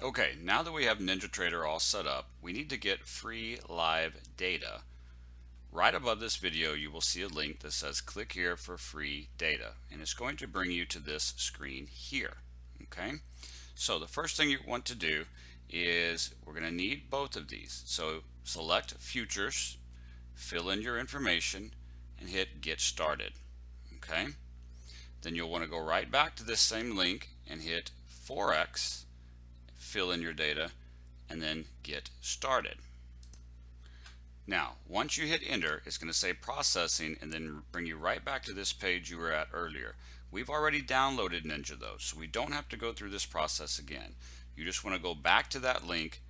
Okay, now that we have NinjaTrader all set up, we need to get free live data. Right above this video, you will see a link that says click here for free data, and it's going to bring you to this screen here. Okay, so the first thing you want to do is we're going to need both of these. So select futures, fill in your information, and hit get started. Okay, then you'll want to go right back to this same link and hit Forex, fill in your data, and then get started. Now, once you hit enter, it's going to say processing and then bring you right back to this page you were at earlier. We've already downloaded Ninja though, so we don't have to go through this process again. You just want to go back to that link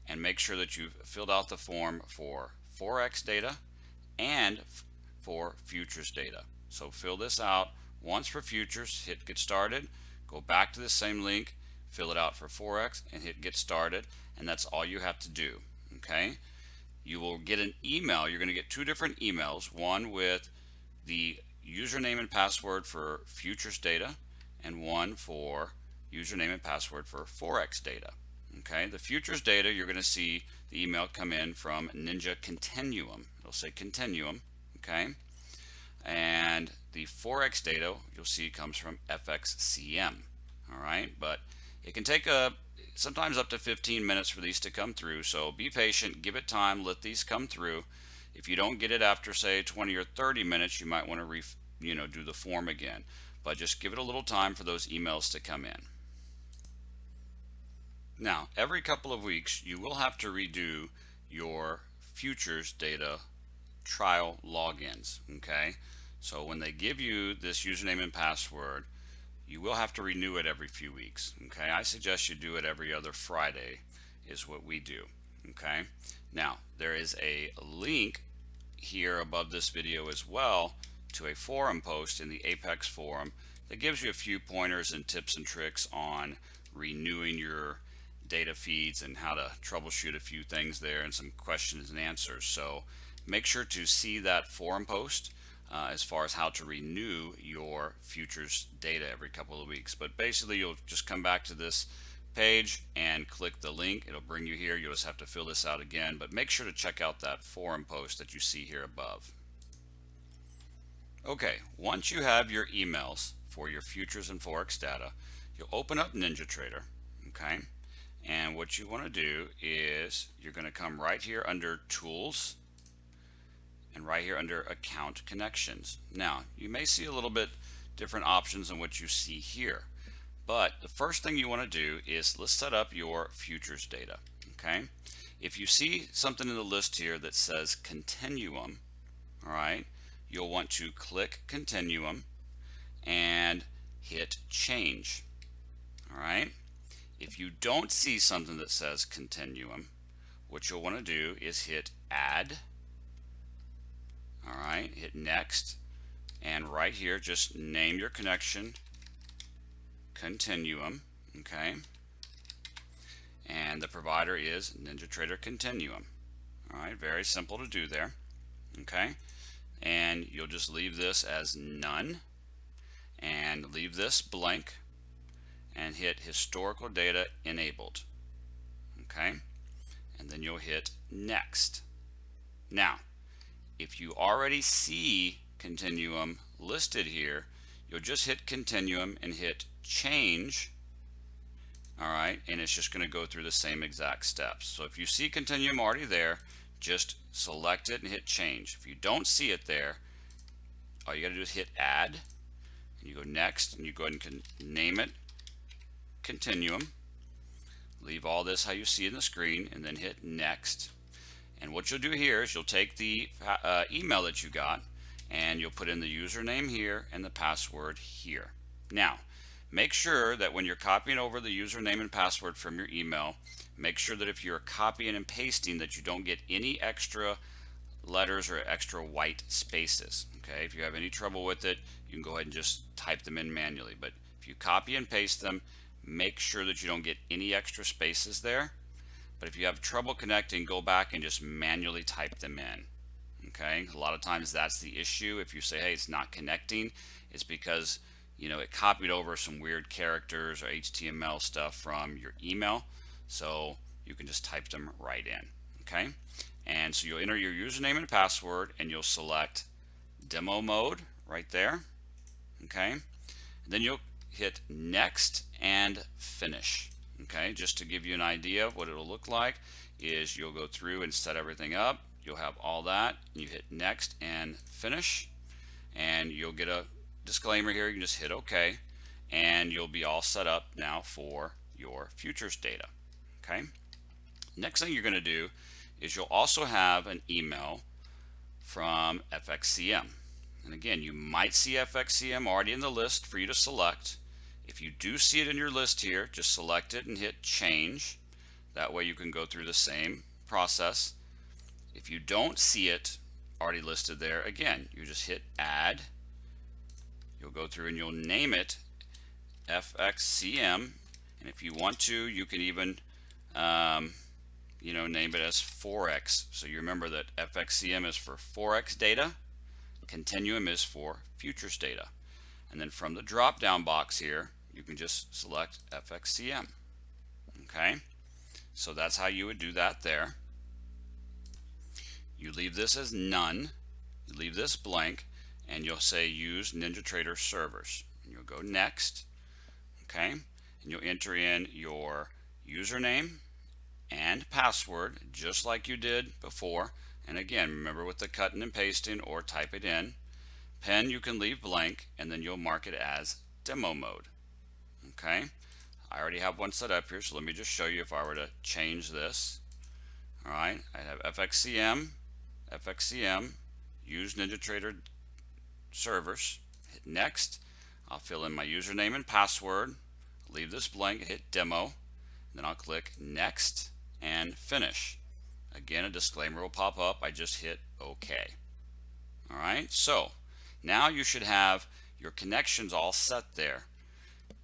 and make sure that you've filled out the form for Forex data and for futures data. So fill this out once for futures, hit get started, go back to the same link, fill it out for Forex and hit get started, and that's all you have to do. Okay, you will get an email. You're going to get two different emails, one with the username and password for futures data and one for username and password for Forex data. Okay, the futures data, you're going to see the email come in from Ninja Continuum. It'll say Continuum. Okay, and the Forex data you'll see comes from Fxcm. All right, but it can take sometimes up to 15 minutes for these to come through, so be patient, give it time, let these come through. If you don't get it after say 20 or 30 minutes, you might want to do the form again, but just give it a little time for those emails to come in. Now, every couple of weeks you will have to redo your futures data trial logins. Okay, so when they give you this username and password, you will have to renew it every few weeks. Okay, I suggest you do it every other Friday is what we do. Okay, now there is a link here above this video as well to a forum post in the Apex forum that gives you a few pointers and tips and tricks on renewing your data feeds and how to troubleshoot a few things there and some questions and answers. So make sure to see that forum post as far as how to renew your futures data every couple of weeks. But basically you'll just come back to this page and click the link. It'll bring you here. You'll just have to fill this out again, but make sure to check out that forum post that you see here above. Okay, once you have your emails for your futures and Forex data, you'll open up NinjaTrader. Okay, and what you want to do is you're going to come right here under Tools and right here under Account Connections. Now, you may see a little bit different options than what you see here, but the first thing you want to do is let's set up your futures data. Okay, if you see something in the list here that says Continuum, all right, you'll want to click Continuum and hit Change. All right, if you don't see something that says Continuum, what you'll want to do is hit Add. All right, hit Next, and right here just name your connection Continuum. Okay, and the provider is NinjaTrader Continuum. All right, very simple to do there. Okay, and you'll just leave this as none and leave this blank and hit historical data enabled. Okay, and then you'll hit next. Now, if you already see Continuum listed here, you'll just hit Continuum and hit change. All right, and it's just going to go through the same exact steps. So if you see Continuum already there, just select it and hit change. If you don't see it there, all you got to do is hit add, and you go next, and you go ahead and name it Continuum. Leave all this how you see in the screen, and then hit next. And what you'll do here is you'll take the email that you got and you'll put in the username here and the password here. Now, make sure that when you're copying over the username and password from your email, make sure that if you're copying and pasting that you don't get any extra letters or extra white spaces. Okay, if you have any trouble with it, you can go ahead and just type them in manually. But if you copy and paste them, make sure that you don't get any extra spaces there. But if you have trouble connecting, go back and just manually type them in. Okay, a lot of times that's the issue. If you say, hey, it's not connecting, it's because it copied over some weird characters or HTML stuff from your email. So you can just type them right in. Okay, and so you'll enter your username and password, and you'll select demo mode right there. Okay, and then you'll hit next and finish. Okay, just to give you an idea of what it'll look like is you'll go through and set everything up. You'll have all that. You hit next and finish, and you'll get a disclaimer here. You can just hit OK, and you'll be all set up now for your futures data. Okay. Next thing you're going to do is you'll also have an email from Fxcm. And again, you might see Fxcm already in the list for you to select. If you do see it in your list here, just select it and hit change. That way you can go through the same process. If you don't see it already listed there, again, you just hit add. You'll go through and you'll name it Fxcm. And if you want to, you can even name it as Forex. So you remember that Fxcm is for Forex data, Continuum is for futures data. And then from the drop down box here, you can just select Fxcm. Okay, so that's how you would do that there. You leave this as none, you leave this blank, and you'll say use NinjaTrader servers. And you'll go next. Okay, and you'll enter in your username and password just like you did before. And again, remember with the cutting and pasting or type it in. Pen you can leave blank, and then you'll mark it as demo mode. Okay, I already have one set up here, so let me just show you if I were to change this. All right, I have Fxcm, use NinjaTrader servers, hit next. I'll fill in my username and password, leave this blank, hit demo, then I'll click next and finish. Again, a disclaimer will pop up. I just hit OK. All right, so now you should have your connections all set there.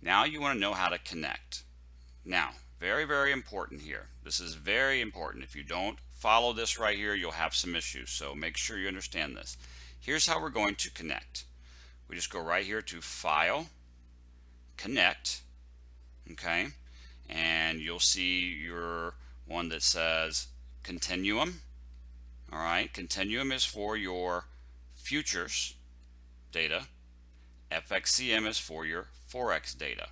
Now you want to know how to connect. Now, very, very important here. This is very important. If you don't follow this right here, you'll have some issues. So make sure you understand this. Here's how we're going to connect. We just go right here to File, Connect, okay, and you'll see your one that says Continuum. All right, Continuum is for your futures data. Fxcm is for your Forex data.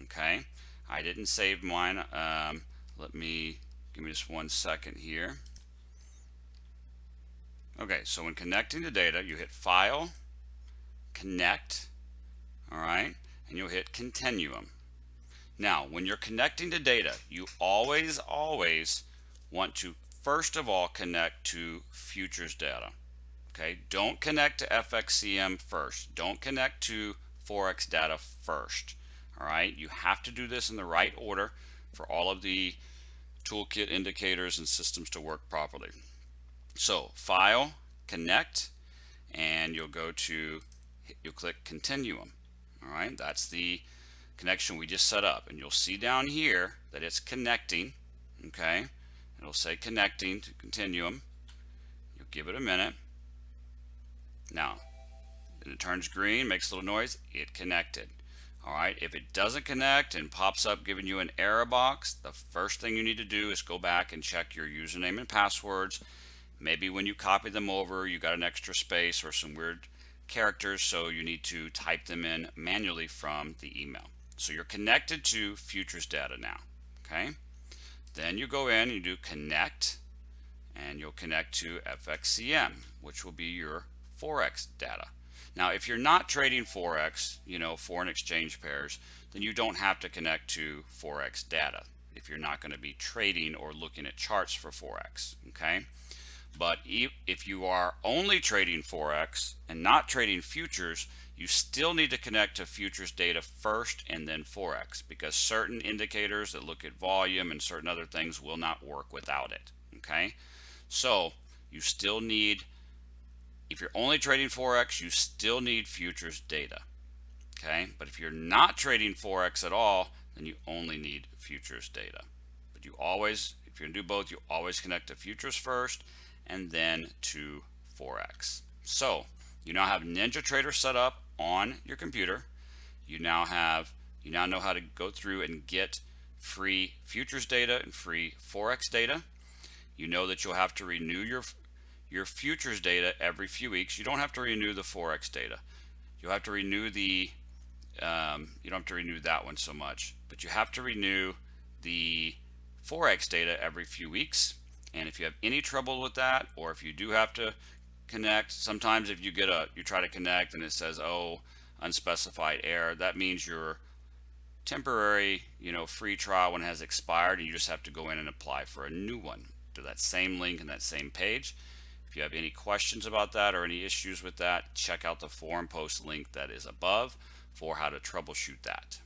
Okay, I didn't save mine. Give me just 1 second here. Okay, so when connecting the data, you hit File, Connect, all right, and you'll hit Continuum. Now, when you're connecting to data, you always want to first of all connect to futures data. Okay, don't connect to Fxcm first. Don't connect to Forex data first. All right, you have to do this in the right order for all of the toolkit indicators and systems to work properly. So, File, Connect, and you'll click Continuum. All right, that's the connection we just set up, and you'll see down here that it's connecting. Okay, it'll say connecting to Continuum. You'll give it a minute. Now, and it turns green, makes a little noise, it connected. All right, if it doesn't connect and pops up giving you an error box, the first thing you need to do is go back and check your username and passwords. Maybe when you copy them over, you got an extra space or some weird characters, so you need to type them in manually from the email. So you're connected to futures data now. Okay, then you go in and you do connect, and you'll connect to Fxcm, which will be your Forex data. Now, if you're not trading Forex, foreign exchange pairs, then you don't have to connect to Forex data if you're not going to be trading or looking at charts for Forex. Okay, but if you are only trading Forex and not trading futures, you still need to connect to futures data first and then Forex, because certain indicators that look at volume and certain other things will not work without it. Okay, so you still need, if you're only trading Forex, you still need futures data. Okay, but if you're not trading Forex at all, then you only need futures data. But you always, if you're going to do both, you always connect to futures first and then to Forex. So you now have NinjaTrader set up on your computer. You now know how to go through and get free futures data and free Forex data. You know that you'll have to renew your futures data every few weeks. You don't have to renew the Forex data. You'll have to renew the you don't have to renew that one so much, but you have to renew the Forex data every few weeks. And if you have any trouble with that, or if you do have to connect, sometimes if you try to connect and it says, oh, unspecified error, that means your temporary free trial one has expired, and you just have to go in and apply for a new one to that same link and that same page. If you have any questions about that or any issues with that, check out the forum post link that is above for how to troubleshoot that.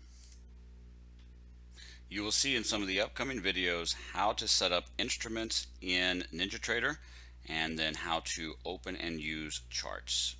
You will see in some of the upcoming videos how to set up instruments in NinjaTrader, and then how to open and use charts.